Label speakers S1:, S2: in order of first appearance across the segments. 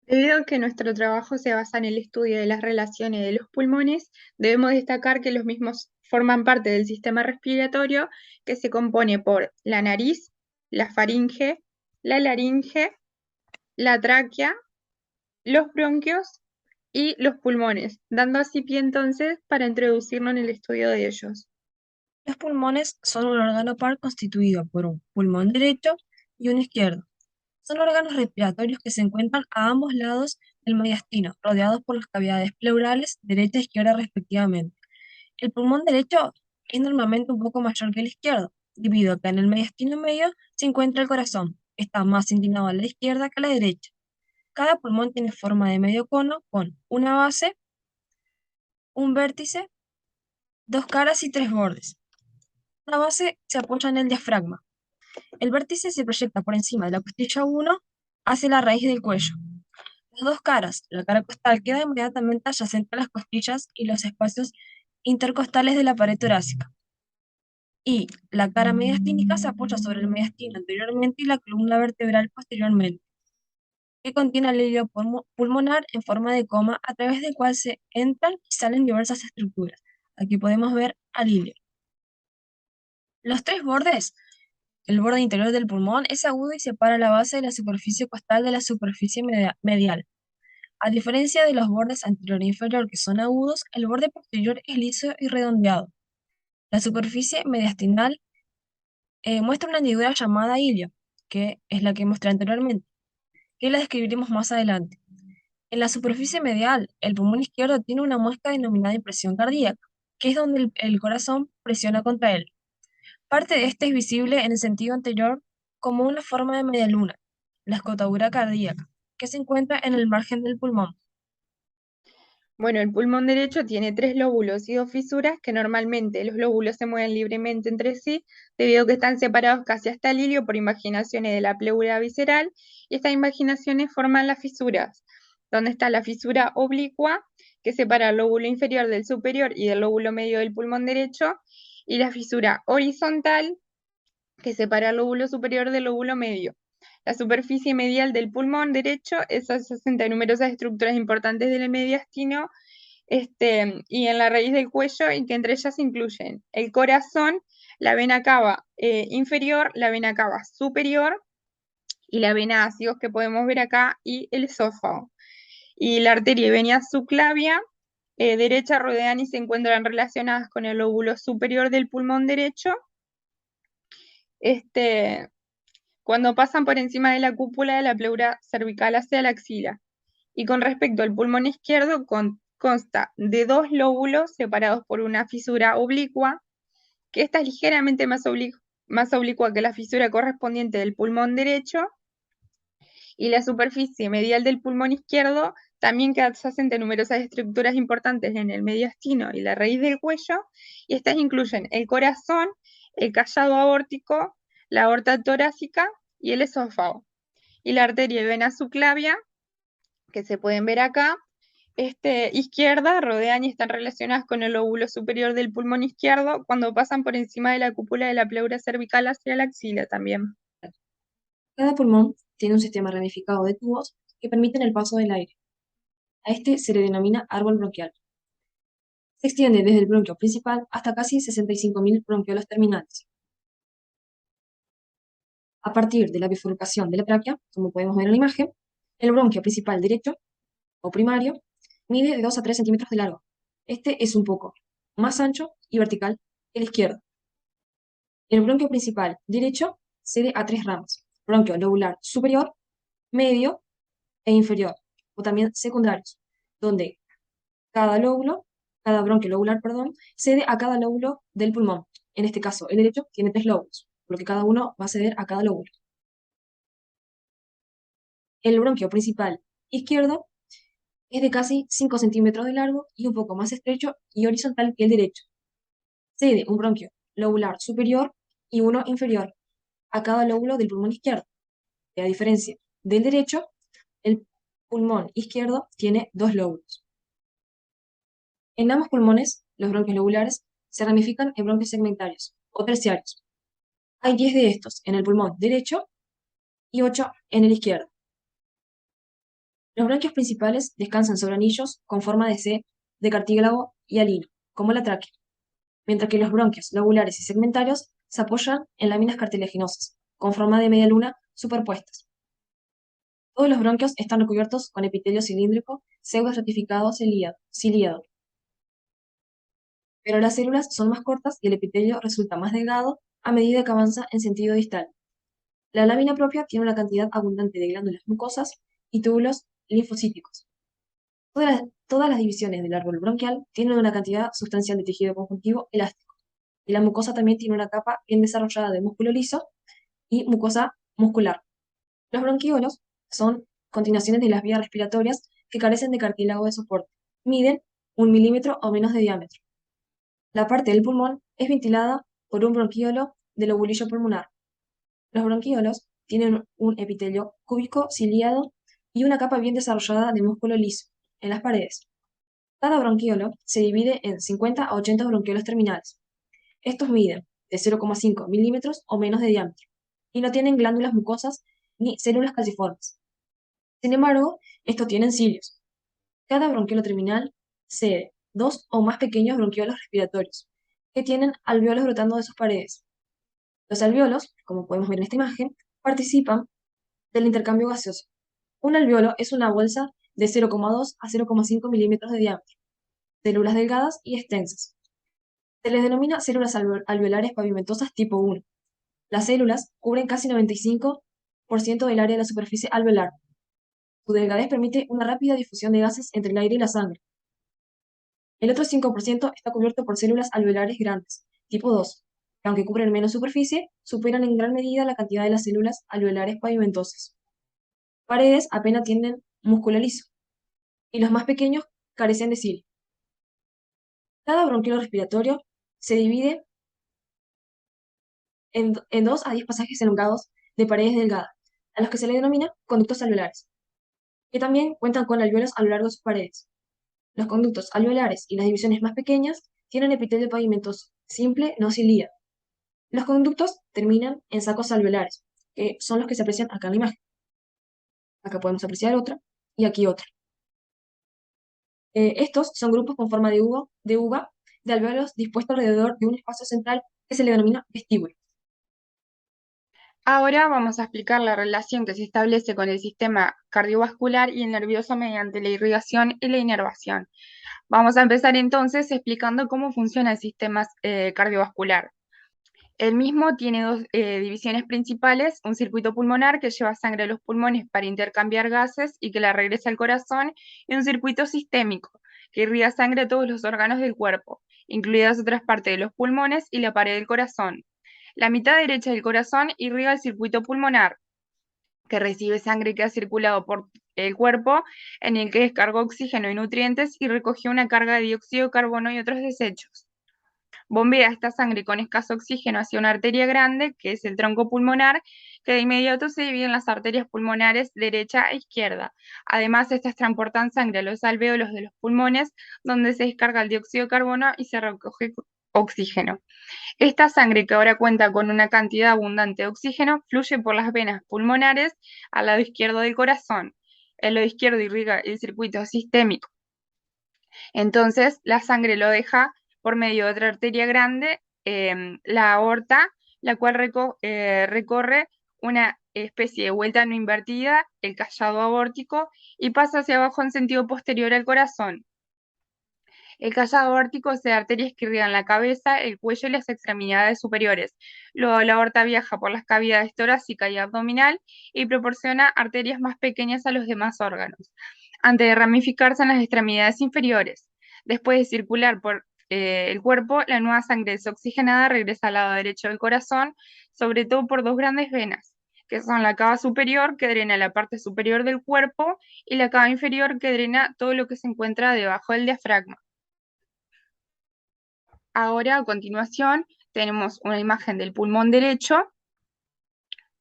S1: Debido a que nuestro trabajo se basa en el estudio de las relaciones de los pulmones, debemos destacar que los mismos forman parte del sistema respiratorio que se compone por la nariz, la faringe, la laringe, la tráquea, los bronquios y los pulmones, dando así pie entonces para introducirnos en el estudio de ellos.
S2: Los pulmones son un órgano par constituido por un pulmón derecho y uno izquierdo. Son órganos respiratorios que se encuentran a ambos lados del mediastino, rodeados por las cavidades pleurales derecha e izquierda respectivamente. El pulmón derecho es normalmente un poco mayor que el izquierdo, debido a que en el mediastino medio se encuentra el corazón, que está más inclinado a la izquierda que a la derecha. Cada pulmón tiene forma de medio cono con una base, un vértice, dos caras y tres bordes. La base se apoya en el diafragma. El vértice se proyecta por encima de la costilla 1 hacia la raíz del cuello. Las dos caras, la cara costal queda inmediatamente adyacente a las costillas y los espacios intercostales de la pared torácica. Y la cara mediastínica se apoya sobre el mediastino anteriormente y la columna vertebral posteriormente, que contiene el hilo pulmonar en forma de coma a través del cual se entran y salen diversas estructuras. Aquí podemos ver al hilo. Los tres bordes. El borde interior del pulmón es agudo y separa la base de la superficie costal de la superficie medial. A diferencia de los bordes anterior e inferior que son agudos, el borde posterior es liso y redondeado. La superficie mediastinal muestra una hendidura llamada hilio, que es la que mostré anteriormente, que la describiremos más adelante. En la superficie medial, el pulmón izquierdo tiene una muesca denominada impresión cardíaca, que es donde el corazón presiona contra él. Parte de este es visible en el sentido anterior como una forma de media luna, la escotadura cardíaca, que se encuentra en el margen del pulmón.
S1: Bueno, el pulmón derecho tiene tres lóbulos y dos fisuras que normalmente los lóbulos se mueven libremente entre sí debido a que están separados casi hasta el hilio por imaginaciones de la pleura visceral y estas imaginaciones forman las fisuras, donde está la fisura oblicua que separa el lóbulo inferior del superior y del lóbulo medio del pulmón derecho y la fisura horizontal que separa el lóbulo superior del lóbulo medio. La superficie medial del pulmón derecho es adyacente a numerosas estructuras importantes del mediastino y en la raíz del cuello, y que entre ellas incluyen el corazón, la vena cava inferior, la vena cava superior y la vena ácidos que podemos ver acá y el esófago. Y la arteria y vena subclavia derecha rodean y se encuentran relacionadas con el lóbulo superior del pulmón derecho. Este, cuando pasan por encima de la cúpula de la pleura cervical hacia la axila. Y con respecto al pulmón izquierdo, consta de dos lóbulos separados por una fisura oblicua, que esta es ligeramente más oblicua que la fisura correspondiente del pulmón derecho, y la superficie medial del pulmón izquierdo también que adyacente a numerosas estructuras importantes en el mediastino y la raíz del cuello, y estas incluyen el corazón, el callado aórtico, la aorta torácica y el esófago. Y la arteria y vena subclavia, que se pueden ver acá, izquierda, rodean y están relacionadas con el lóbulo superior del pulmón izquierdo cuando pasan por encima de la cúpula de la pleura cervical hacia la axila también.
S2: Cada pulmón tiene un sistema ramificado de tubos que permiten el paso del aire. A este se le denomina árbol bronquial. Se extiende desde el bronquio principal hasta casi 65.000 bronquiolos terminales. A partir de la bifurcación de la tráquea, como podemos ver en la imagen, el bronquio principal derecho o primario mide de 2 a 3 centímetros de largo. Este es un poco más ancho y vertical que el izquierdo. El bronquio principal derecho cede a tres ramas: bronquio lobular superior, medio e inferior, o también secundarios, donde cada lóbulo, cada bronquio lobular, perdón, cede a cada lóbulo del pulmón. En este caso, el derecho tiene tres lóbulos, por lo que cada uno va a ceder a cada lóbulo. El bronquio principal izquierdo es de casi 5 centímetros de largo y un poco más estrecho y horizontal que el derecho. Cede un bronquio lobular superior y uno inferior a cada lóbulo del pulmón izquierdo. A diferencia del derecho, el pulmón izquierdo tiene dos lóbulos. En ambos pulmones, los bronquios lobulares se ramifican en bronquios segmentarios o terciarios. Hay 10 de estos en el pulmón derecho y 8 en el izquierdo. Los bronquios principales descansan sobre anillos con forma de C de cartílago y alino, como la tráquea, mientras que los bronquios lobulares y segmentarios se apoyan en láminas cartilaginosas, con forma de media luna superpuestas. Todos los bronquios están recubiertos con epitelio cilíndrico pseudo-estratificado ciliado, pero las células son más cortas y el epitelio resulta más delgado a medida que avanza en sentido distal. La lámina propia tiene una cantidad abundante de glándulas mucosas y túbulos linfocíticos. Todas las divisiones del árbol bronquial tienen una cantidad sustancial de tejido conjuntivo elástico, y la mucosa también tiene una capa bien desarrollada de músculo liso y mucosa muscular. Los bronquiolos son continuaciones de las vías respiratorias que carecen de cartílago de soporte. Miden 1 milímetro o menos de diámetro. La parte del pulmón es ventilada por un bronquiolo del lobulillo pulmonar. Los bronquiolos tienen un epitelio cúbico ciliado y una capa bien desarrollada de músculo liso en las paredes. Cada bronquiolo se divide en 50 a 80 bronquiolos terminales. Estos miden de 0,5 milímetros o menos de diámetro y no tienen glándulas mucosas ni células calciformes. Sin embargo, estos tienen cilios. Cada bronquiolo terminal cede dos o más pequeños bronquiolos respiratorios que tienen alveolos brotando de sus paredes. Los alveolos, como podemos ver en esta imagen, participan del intercambio gaseoso. Un alveolo es una bolsa de 0,2 a 0,5 milímetros de diámetro, células delgadas y extensas. Se les denomina células alveolares pavimentosas tipo 1. Las células cubren casi 95% del área de la superficie alveolar. Su delgadez permite una rápida difusión de gases entre el aire y la sangre. El otro 5% está cubierto por células alveolares grandes, tipo 2, que aunque cubren menos superficie, superan en gran medida la cantidad de las células alveolares pavimentosas. Paredes apenas tienen músculo liso, y los más pequeños carecen de cilios. Cada bronquiolo respiratorio se divide en 2 a 10 pasajes elongados de paredes delgadas, a los que se le denomina conductos alveolares, que también cuentan con alveolos a lo largo de sus paredes. Los conductos alveolares y las divisiones más pequeñas tienen epitelio pavimentoso, simple, no ciliado. Los conductos terminan en sacos alveolares, que son los que se aprecian acá en la imagen. Acá podemos apreciar otra y aquí otra. Estos son grupos con forma de uva de alveolos dispuestos alrededor de un espacio central que se le denomina vestíbulo.
S1: Ahora vamos a explicar la relación que se establece con el sistema cardiovascular y el nervioso mediante la irrigación y la inervación. Vamos a empezar entonces explicando cómo funciona el sistema cardiovascular. El mismo tiene dos divisiones principales, un circuito pulmonar que lleva sangre a los pulmones para intercambiar gases y que la regresa al corazón, y un circuito sistémico que irriga sangre a todos los órganos del cuerpo, incluidas otras partes de los pulmones y la pared del corazón. La mitad derecha del corazón irriga el circuito pulmonar, que recibe sangre que ha circulado por el cuerpo, en el que descargó oxígeno y nutrientes y recogió una carga de dióxido de carbono y otros desechos. Bombea esta sangre con escaso oxígeno hacia una arteria grande, que es el tronco pulmonar, que de inmediato se divide en las arterias pulmonares derecha e izquierda. Además, estas transportan sangre a los alvéolos de los pulmones, donde se descarga el dióxido de carbono y se recoge oxígeno. Esta sangre, que ahora cuenta con una cantidad abundante de oxígeno, fluye por las venas pulmonares al lado izquierdo del corazón. El lado izquierdo irriga el circuito sistémico. Entonces, la sangre lo deja por medio de otra arteria grande, la aorta, la cual recorre una especie de vuelta no invertida, el callado aórtico, y pasa hacia abajo en sentido posterior al corazón. El callado aórtico es de arterias que irrigan la cabeza, el cuello y las extremidades superiores. Luego la aorta viaja por las cavidades torácica y abdominal y proporciona arterias más pequeñas a los demás órganos, antes de ramificarse en las extremidades inferiores. Después de circular por el cuerpo, la nueva sangre desoxigenada regresa al lado derecho del corazón, sobre todo por dos grandes venas, que son la cava superior, que drena la parte superior del cuerpo, y la cava inferior, que drena todo lo que se encuentra debajo del diafragma. Ahora, a continuación, tenemos una imagen del pulmón derecho,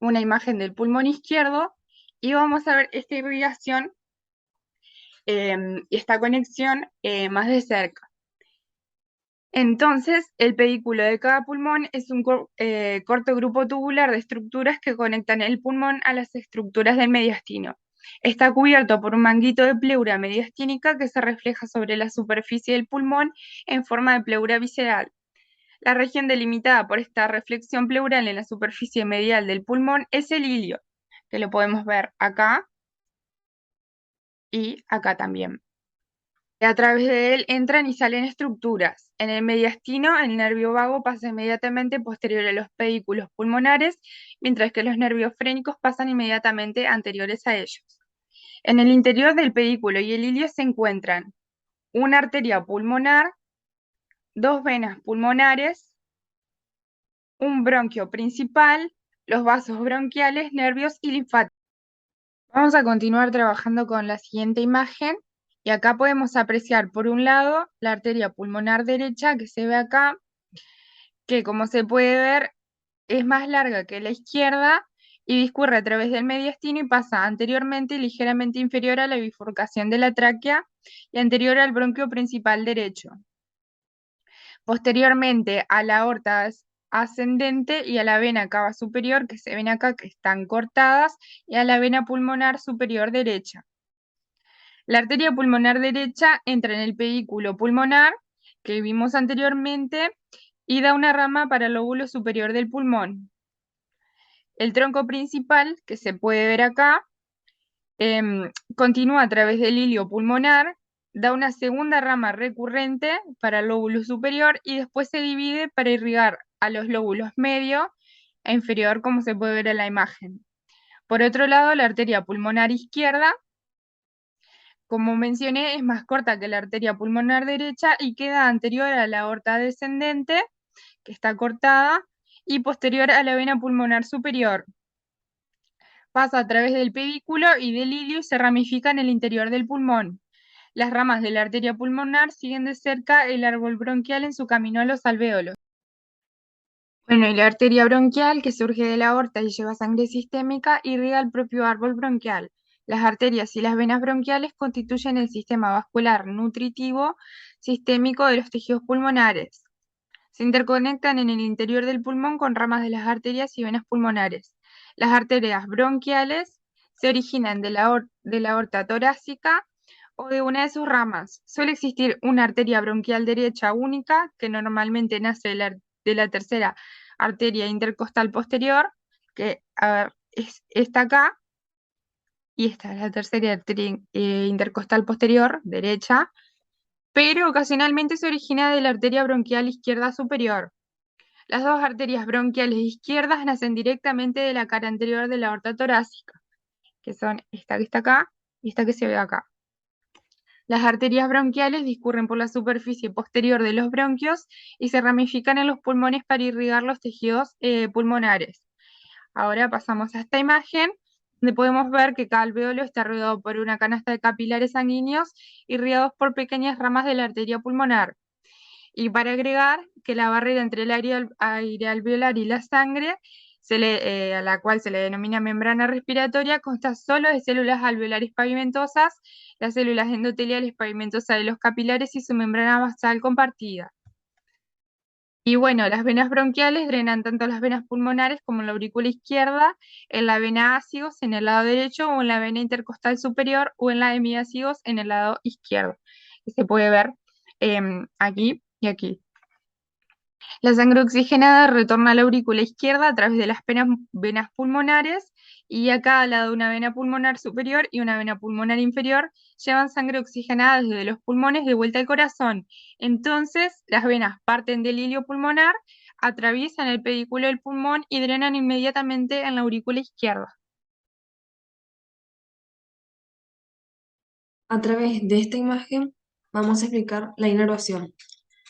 S1: una imagen del pulmón izquierdo, y vamos a ver esta irrigación y esta conexión más de cerca. Entonces, el pedículo de cada pulmón es un corto grupo tubular de estructuras que conectan el pulmón a las estructuras del mediastino. Está cubierto por un manguito de pleura mediastínica que se refleja sobre la superficie del pulmón en forma de pleura visceral. La región delimitada por esta reflexión pleural en la superficie medial del pulmón es el ilio, que lo podemos ver acá y acá también. A través de él entran y salen estructuras. En el mediastino, el nervio vago pasa inmediatamente posterior a los pedículos pulmonares, mientras que los nervios frénicos pasan inmediatamente anteriores a ellos. En el interior del pedículo y el ilio se encuentran una arteria pulmonar, dos venas pulmonares, un bronquio principal, los vasos bronquiales, nervios y linfáticos. Vamos a continuar trabajando con la siguiente imagen y acá podemos apreciar por un lado la arteria pulmonar derecha que se ve acá, que como se puede ver es más larga que la izquierda y discurre a través del mediastino y pasa anteriormente y ligeramente inferior a la bifurcación de la tráquea y anterior al bronquio principal derecho. Posteriormente a la aorta ascendente y a la vena cava superior que se ven acá que están cortadas y a la vena pulmonar superior derecha. La arteria pulmonar derecha entra en el pedículo pulmonar que vimos anteriormente y da una rama para el lóbulo superior del pulmón. El tronco principal, que se puede ver acá, continúa a través del ilio pulmonar, da una segunda rama recurrente para el lóbulo superior y después se divide para irrigar a los lóbulos medio e inferior, como se puede ver en la imagen. Por otro lado, la arteria pulmonar izquierda, como mencioné, es más corta que la arteria pulmonar derecha y queda anterior a la aorta descendente, que está cortada, y posterior a la vena pulmonar superior. Pasa a través del pedículo y del ilio y se ramifica en el interior del pulmón. Las ramas de la arteria pulmonar siguen de cerca el árbol bronquial en su camino a los alvéolos. Bueno, y la arteria bronquial, que surge de la aorta y lleva sangre sistémica, irriga el propio árbol bronquial. Las arterias y las venas bronquiales constituyen el sistema vascular nutritivo sistémico de los tejidos pulmonares. Se interconectan en el interior del pulmón con ramas de las arterias y venas pulmonares. Las arterias bronquiales se originan de la aorta torácica o de una de sus ramas. Suele existir una arteria bronquial derecha única, que normalmente nace de la tercera arteria intercostal posterior, que es esta acá, y esta es la tercera arteria intercostal posterior, derecha, pero ocasionalmente se origina de la arteria bronquial izquierda superior. Las dos arterias bronquiales izquierdas nacen directamente de la cara anterior de la aorta torácica, que son esta que está acá y esta que se ve acá. Las arterias bronquiales discurren por la superficie posterior de los bronquios y se ramifican en los pulmones para irrigar los tejidos pulmonares. Ahora pasamos a esta imagen, donde podemos ver que cada alvéolo está rodeado por una canasta de capilares sanguíneos irrigados por pequeñas ramas de la arteria pulmonar. Y para agregar que la barrera entre el aire alveolar y la sangre, a la cual se le denomina membrana respiratoria, consta solo de células alveolares pavimentosas, las células endoteliales pavimentosas de los capilares y su membrana basal compartida. Y bueno, las venas bronquiales drenan tanto las venas pulmonares como la aurícula izquierda, en la vena ácigos en el lado derecho o en la vena intercostal superior o en la hemiácigos en el lado izquierdo, que se puede ver aquí y aquí. La sangre oxigenada retorna a la aurícula izquierda a través de las venas pulmonares y a cada lado una vena pulmonar superior y una vena pulmonar inferior llevan sangre oxigenada desde los pulmones de vuelta al corazón. Entonces, las venas parten del ilio pulmonar, atraviesan el pedículo del pulmón y drenan inmediatamente en la aurícula izquierda.
S2: A través de esta imagen vamos a explicar la inervación,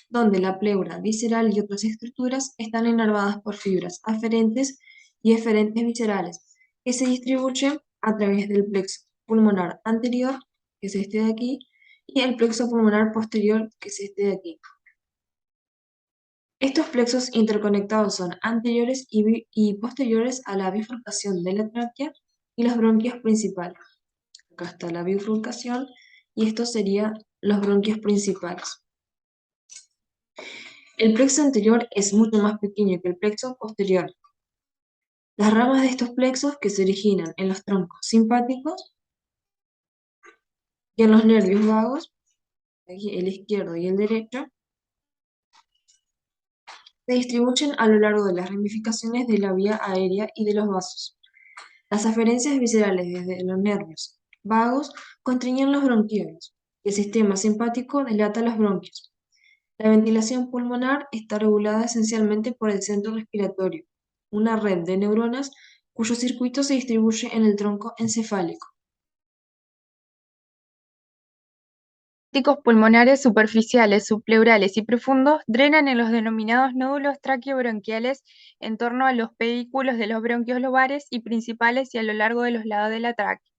S2: donde la pleura visceral y otras estructuras están inervadas por fibras aferentes y eferentes viscerales, que se distribuyen a través del plexo pulmonar anterior, que es este de aquí, y el plexo pulmonar posterior, que es este de aquí. Estos plexos interconectados son anteriores y posteriores a la bifurcación de la tráquea y los bronquios principales. Acá está la bifurcación y estos serían los bronquios principales. El plexo anterior es mucho más pequeño que el plexo posterior. Las ramas de estos plexos que se originan en los troncos simpáticos Y en los nervios vagos, aquí el izquierdo y el derecho, se distribuyen a lo largo de las ramificaciones de la vía aérea y de los vasos. Las aferencias viscerales desde los nervios vagos constriñen los bronquiolos y el sistema simpático dilata los bronquios. La ventilación pulmonar está regulada esencialmente por el centro respiratorio, una red de neuronas cuyo circuito se distribuye en el tronco encefálico.
S1: Ticos pulmonares superficiales, subpleurales y profundos drenan en los denominados nódulos traqueobronquiales en torno a los pedículos de los bronquios lobares y principales y a lo largo de los lados de la tráquea,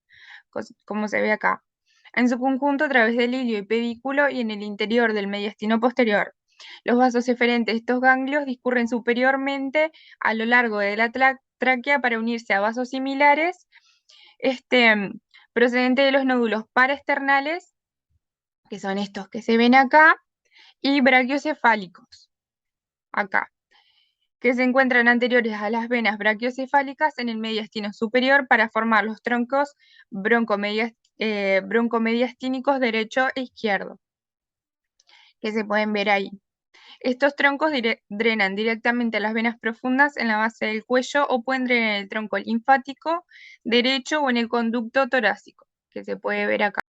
S1: como se ve acá. En su conjunto a través del ilio y pedículo y en el interior del mediastino posterior. Los vasos eferentes de estos ganglios discurren superiormente a lo largo de la tráquea para unirse a vasos similares procedentes de los nódulos paraesternales, que son estos que se ven acá, y brachiocefálicos, acá, que se encuentran anteriores a las venas brachiocefálicas en el mediastino superior para formar los troncos broncomediastínicos derecho e izquierdo, que se pueden ver ahí. Estos troncos drenan directamente a las venas profundas en la base del cuello o pueden drenar el tronco linfático derecho o en el conducto torácico, que se puede ver acá.